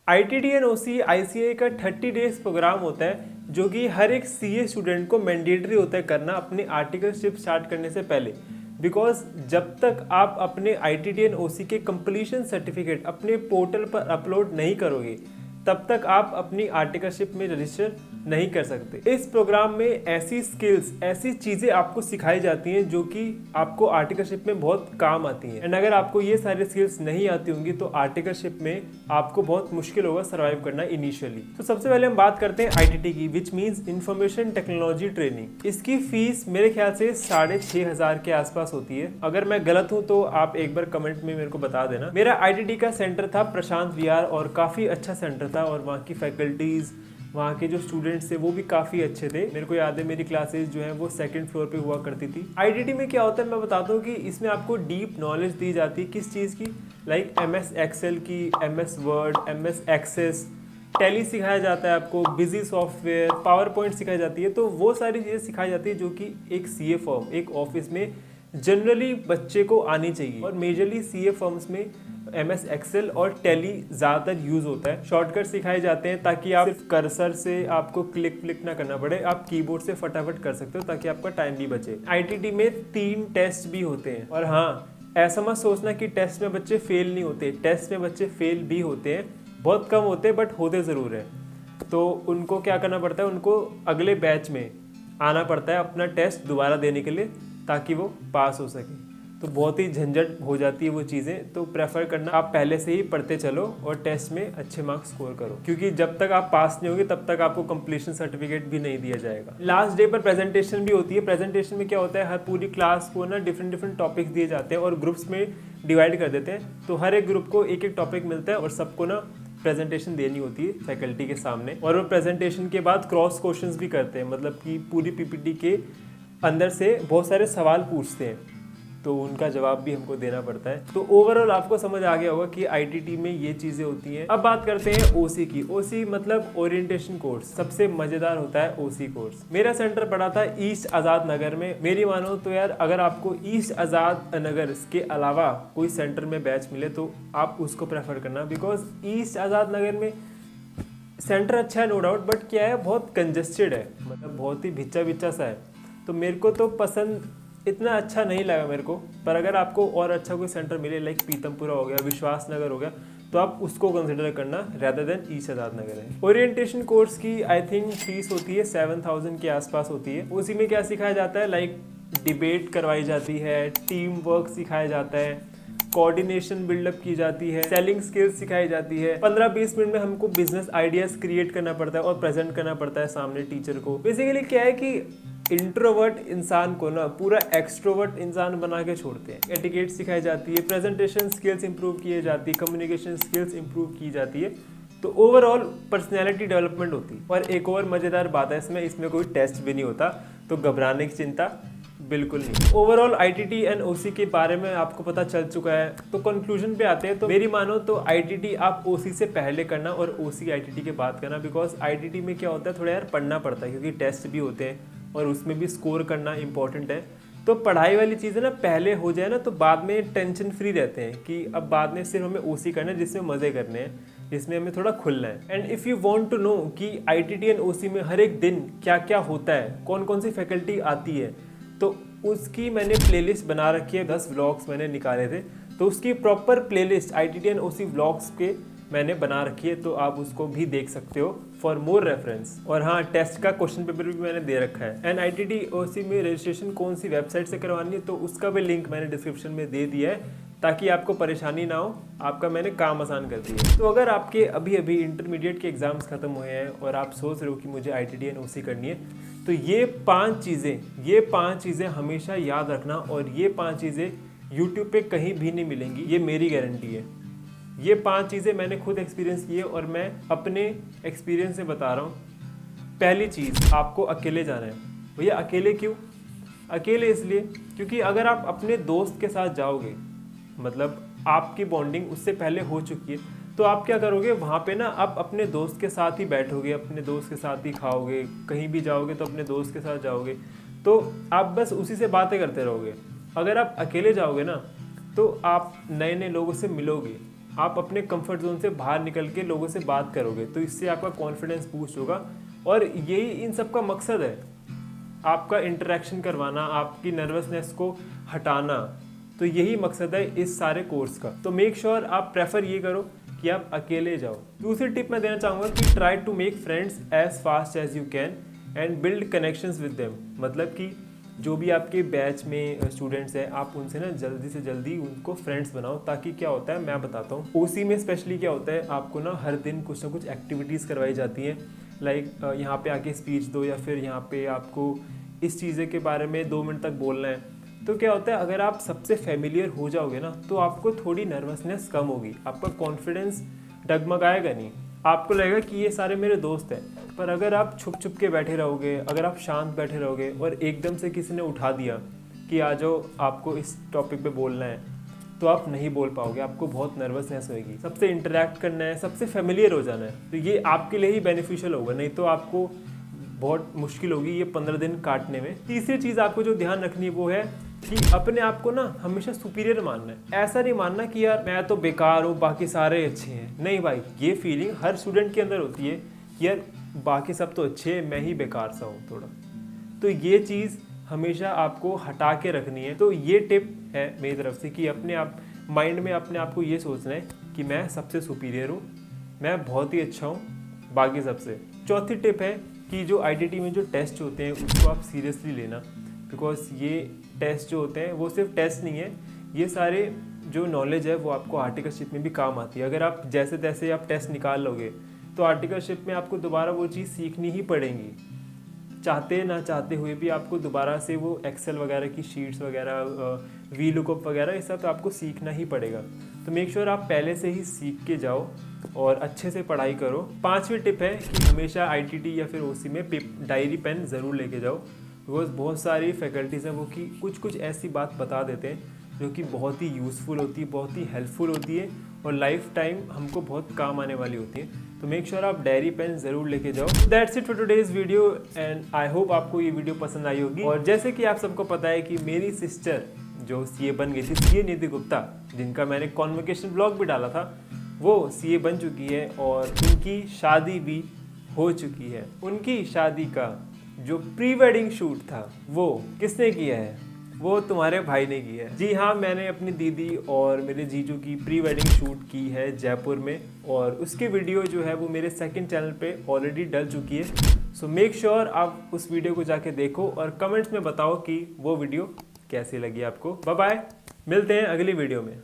ITT and OC ICAI का 30 days programme होता है जो कि हर एक CA स्टूडेंट को मैंडेटरी होता है करना अपनी आर्टिकलशिप स्टार्ट करने से पहले। बिकॉज जब तक आप अपने ITT एंड OC के कंप्लीशन सर्टिफिकेट अपने पोर्टल पर अपलोड नहीं करोगे तब तक आप अपनी आर्टिकलशिप में रजिस्टर नहीं कर सकते। इस प्रोग्राम में ऐसी स्किल्स, ऐसी चीज़ें आपको सिखाई जाती हैं जो कि आपको आर्टिकलशिप में बहुत काम आती हैं। एंड अगर आपको ये सारी स्किल्स नहीं आती होंगी तो आर्टिकलशिप में आपको बहुत मुश्किल होगा सर्वाइव करना इनिशियली। तो सबसे पहले हम बात करते हैं ITT की, which means information technology training. इसकी फीस मेरे ख्याल से 6,500 के आसपास होती है। अगर मैं गलत हूँ तो आप एक बार कमेंट में मेरे को बता देना। मेरा ITT का सेंटर था प्रशांत विहार और काफ़ी अच्छा सेंटर था और वहाँ की फैकल्टीज़, वहाँ के जो स्टूडेंट्स थे वो भी काफ़ी अच्छे थे। मेरे को याद है मेरी क्लासेस जो है वो 2nd फ्लोर पे हुआ करती थी। ITT में क्या होता है मैं बताता हूँ कि इसमें आपको डीप नॉलेज दी जाती है। किस चीज़ की? लाइक MS एक्सेल की, MS word, MS access, Tally सिखाया जाता है आपको, बिजी सॉफ्टवेयर, पावर पॉइंट सिखाई जाती है। तो वो सारी चीज़ें सिखाई जाती है जो कि एक CA फर्म, एक ऑफिस में जनरली बच्चे को आनी चाहिए। और मेजरली CA फर्म्स में MS एक्सेल और टैली ज़्यादातर यूज़ होता है। शॉर्टकट सिखाए जाते हैं ताकि आप सिर्फ कर्सर से आपको क्लिक ना करना पड़े, आप कीबोर्ड से फटाफट कर सकते हो ताकि आपका टाइम भी बचे। ITT में 3 टेस्ट भी होते हैं। और हाँ, ऐसा मत सोचना कि टेस्ट में बच्चे फेल नहीं होते, टेस्ट में बच्चे फेल भी होते हैं, बहुत कम होते हैं बट होते ज़रूर हैं। तो उनको क्या करना पड़ता है, उनको अगले बैच में आना पड़ता है अपना टेस्ट दोबारा देने के लिए ताकि वो पास हो सके। तो बहुत ही झंझट हो जाती है वो चीज़ें। तो प्रेफर करना आप पहले से ही पढ़ते चलो और टेस्ट में अच्छे मार्क्स स्कोर करो, क्योंकि जब तक आप पास नहीं होगे तब तक आपको कंप्लीशन सर्टिफिकेट भी नहीं दिया जाएगा। लास्ट डे पर प्रेजेंटेशन भी होती है। प्रेजेंटेशन में क्या होता है, हर पूरी क्लास को ना डिफरेंट टॉपिक्स दिए जाते हैं और ग्रुप्स में डिवाइड कर देते हैं। तो हर एक ग्रुप को एक एक टॉपिक मिलता है और सबको ना प्रेजेंटेशन देनी होती है फैकल्टी के सामने। और वो प्रेजेंटेशन के बाद क्रॉस क्वेश्चंस भी करते हैं, मतलब कि पूरी PPT के अंदर से बहुत सारे सवाल पूछते हैं तो उनका जवाब भी हमको देना पड़ता है। तो ओवरऑल आपको समझ आ गया होगा कि ITT में ये चीज़ें होती हैं। अब बात करते हैं OC की। OC मतलब ओरिएंटेशन कोर्स। सबसे मज़ेदार होता है OC कोर्स। मेरा सेंटर पड़ा था ईस्ट आज़ाद नगर में। मेरी मानो तो यार, अगर आपको ईस्ट आज़ाद नगर के अलावा कोई सेंटर में बैच मिले तो आप उसको प्रेफर करना, बिकॉज ईस्ट आज़ाद नगर में सेंटर अच्छा है नो डाउट, बट क्या है, बहुत कंजेस्टेड है, मतलब बहुत ही भिच्चा सा है। तो मेरे को तो पसंद इतना अच्छा नहीं लगा मेरे को। पर अगर आपको और अच्छा कोई सेंटर मिले, लाइक पीतमपुरा हो गया, विश्वास नगर हो गया, तो आप उसको कंसिडर करना rather than east Azad Nagar है। ओरिएंटेशन कोर्स की आई थिंक फीस होती है 7,000 के आसपास होती है। उसी में क्या सिखाया जाता है, लाइक डिबेट करवाई जाती है, टीम वर्क सिखाया जाता है, कोऑर्डिनेशन बिल्डअप की जाती है, सेलिंग स्किल्स सिखाई जाती है। 15-20 मिनट में हमको बिजनेस आइडियाज क्रिएट करना पड़ता है और प्रेजेंट करना पड़ता है सामने टीचर को। बेसिकली क्या है कि इंट्रोवर्ट इंसान को ना पूरा एक्सट्रोवर्ट इंसान बना के छोड़ते हैं। एटिकेट सिखाई जाती है, प्रेजेंटेशन स्किल्स इंप्रूव की जाती है, कम्युनिकेशन स्किल्स इंप्रूव की जाती है। तो ओवरऑल पर्सनैलिटी डेवलपमेंट होती है। और एक और मज़ेदार बात है इसमें कोई टेस्ट भी नहीं होता, तो घबराने की चिंता बिल्कुल नहीं। ओवरऑल ITT एंड OC के बारे में आपको पता चल चुका है। तो कंक्लूजन पे आते हैं। तो मेरी मानो तो ITT आप OC से पहले करना और OC ITT के बाद करना, बिकॉज ITT में क्या होता है, थोड़ा यार पढ़ना पड़ता है क्योंकि टेस्ट भी होते हैं और उसमें भी स्कोर करना इंपॉर्टेंट है। तो पढ़ाई वाली चीज़ें ना पहले हो जाए ना तो बाद में टेंशन फ्री रहते हैं कि अब बाद में सिर्फ हमें OC करना है जिसमें मज़े करने हैं, जिसमें हमें थोड़ा खुलना है। And if you want to know कि ITT एंड OC में हर एक दिन क्या क्या होता है, कौन कौन सी फैकल्टी आती है, तो उसकी मैंने प्लेलिस्ट बना रखी है। 10 व्लॉग्स मैंने निकाले थे, तो उसकी proper playlist ITT and OC vlogs के मैंने बना रखी है, तो आप उसको भी देख सकते हो फॉर मोर रेफरेंस। और हाँ, टेस्ट का क्वेश्चन पेपर भी मैंने दे रखा है। एंड ITT OC में रजिस्ट्रेशन कौन सी वेबसाइट से करवानी है तो उसका भी लिंक मैंने डिस्क्रिप्शन में दे दिया है ताकि आपको परेशानी ना हो, आपका मैंने काम आसान कर दिया है। तो अगर आपके अभी इंटरमीडिएट के एग्जाम्स खत्म हुए हैं और आप सोच रहे हो कि मुझे ITT एंड OC करनी है, तो ये 5 चीज़ें हमेशा याद रखना। और ये 5 चीज़ें यूट्यूब पे कहीं भी नहीं मिलेंगी, ये मेरी गारंटी है। ये 5 चीज़ें मैंने खुद एक्सपीरियंस की है और मैं अपने एक्सपीरियंस से बता रहा हूँ। पहली चीज़, आपको अकेले जाना है। भैया अकेले क्यों? अकेले इसलिए क्योंकि अगर आप अपने दोस्त के साथ जाओगे, मतलब आपकी बॉन्डिंग उससे पहले हो चुकी है, तो आप क्या करोगे वहाँ पे ना, आप अपने दोस्त के साथ ही बैठोगे, अपने दोस्त के साथ ही खाओगे, कहीं भी जाओगे तो अपने दोस्त के साथ जाओगे, तो आप बस उसी से बातें करते रहोगे। अगर आप अकेले जाओगे ना तो आप नए नए लोगों से मिलोगे, आप अपने कंफर्ट जोन से बाहर निकल के लोगों से बात करोगे, तो इससे आपका कॉन्फिडेंस बूस्ट होगा। और यही इन सब का मकसद है, आपका इंटरेक्शन करवाना, आपकी नर्वसनेस को हटाना। तो यही मकसद है इस सारे कोर्स का। तो मेक श्योर आप प्रेफर ये करो कि आप अकेले जाओ। दूसरी टिप मैं देना चाहूँगा कि try to make friends as fast as you can and build connections with them. मतलब कि जो भी आपके बैच में स्टूडेंट्स हैं, आप उनसे ना जल्दी से जल्दी उनको फ्रेंड्स बनाओ। ताकि क्या होता है मैं बताता हूँ, ओसी में स्पेशली क्या होता है, आपको ना हर दिन कुछ ना कुछ एक्टिविटीज़ करवाई जाती हैं। लाइक यहाँ पे आके स्पीच दो, या फिर यहाँ पे आपको इस चीज़ें के बारे में 2 मिनट तक बोलना है। तो क्या होता है, अगर आप सबसे फेमिलियर हो जाओगे ना, तो आपको थोड़ी नर्वसनेस कम होगी, आपका कॉन्फिडेंस डगमगाएगा नहीं, आपको लगेगा कि ये सारे मेरे दोस्त हैं। पर अगर आप छुप छुप के बैठे रहोगे, अगर आप शांत बैठे रहोगे और एकदम से किसी ने उठा दिया कि आ जाओ आपको इस टॉपिक पे बोलना है, तो आप नहीं बोल पाओगे, आपको बहुत नर्वसनेस होगी। सबसे इंटरेक्ट करना है, सबसे फेमिलियर हो जाना है, तो ये आपके लिए ही बेनिफिशियल होगा, नहीं तो आपको बहुत मुश्किल होगी ये 15 दिन काटने में। तीसरी चीज़ आपको जो ध्यान रखनी है वो है कि अपने आप को ना हमेशा सुपीरियर मानना है। ऐसा नहीं मानना कि यार मैं तो बेकार हूँ, बाकी सारे अच्छे हैं। नहीं भाई, ये फीलिंग हर स्टूडेंट के अंदर होती है कि यार बाकी सब तो अच्छे हैं, मैं ही बेकार सा हूँ थोड़ा। तो ये चीज़ हमेशा आपको हटा के रखनी है। तो ये टिप है मेरी तरफ से कि अपने आप माइंड में अपने आप को ये सोचना है कि मैं सबसे सुपीरियर हूँ, मैं बहुत ही अच्छा हूँ बाकी सबसे। चौथी टिप है कि जो आईटीटी में जो टेस्ट होते हैं उसको आप सीरियसली लेना। बिकॉज ये टेस्ट जो होते हैं वो सिर्फ टेस्ट नहीं है, ये सारे जो नॉलेज है वो आपको आर्टिकलशिप में भी काम आती है। अगर आप जैसे तैसे आप टेस्ट निकाल लोगे तो आर्टिकलशिप में आपको दोबारा वो चीज़ सीखनी ही पड़ेगी, चाहते ना चाहते हुए भी आपको दोबारा से वो एक्सेल वगैरह की शीट्स वगैरह, वी लुकअप वगैरह, ये सब आपको सीखना ही पड़ेगा। तो मेक श्योर आप पहले से ही सीख के जाओ और अच्छे से पढ़ाई करो। 5वीं टिप है कि हमेशा आईटीटी या फिर ओसी में डायरी पेन ज़रूर लेके जाओ। बिकॉज बहुत सारी फैकल्टीज़ हैं वो कि कुछ ऐसी बात बता देते हैं जो कि बहुत ही यूज़फुल होती है, बहुत ही हेल्पफुल होती है और लाइफ टाइम हमको बहुत काम आने वाली होती है। तो मेक श्योर आप डायरी पेन ज़रूर लेके जाओ। That's it for today's video and I hope आपको ये वीडियो पसंद आई होगी। और जैसे कि आप सबको पता है कि मेरी सिस्टर जो सीए बन गई थी, सीए निधि गुप्ता, जिनका मैंने कॉन्वोकेशन ब्लॉग भी डाला था, वो सीए बन चुकी है और उनकी शादी भी हो चुकी है। उनकी शादी का जो प्री वेडिंग शूट था वो किसने किया है? वो तुम्हारे भाई ने किया है। जी हाँ, मैंने अपनी दीदी और मेरे जीजू की प्री वेडिंग शूट की है जयपुर में, और उसकी वीडियो जो है वो मेरे सेकंड चैनल पे ऑलरेडी डल चुकी है। सो मेक श्योर आप उस वीडियो को जाके देखो और कमेंट्स में बताओ कि वो वीडियो कैसी लगी आपको। बाय बाय, मिलते हैं अगली वीडियो में।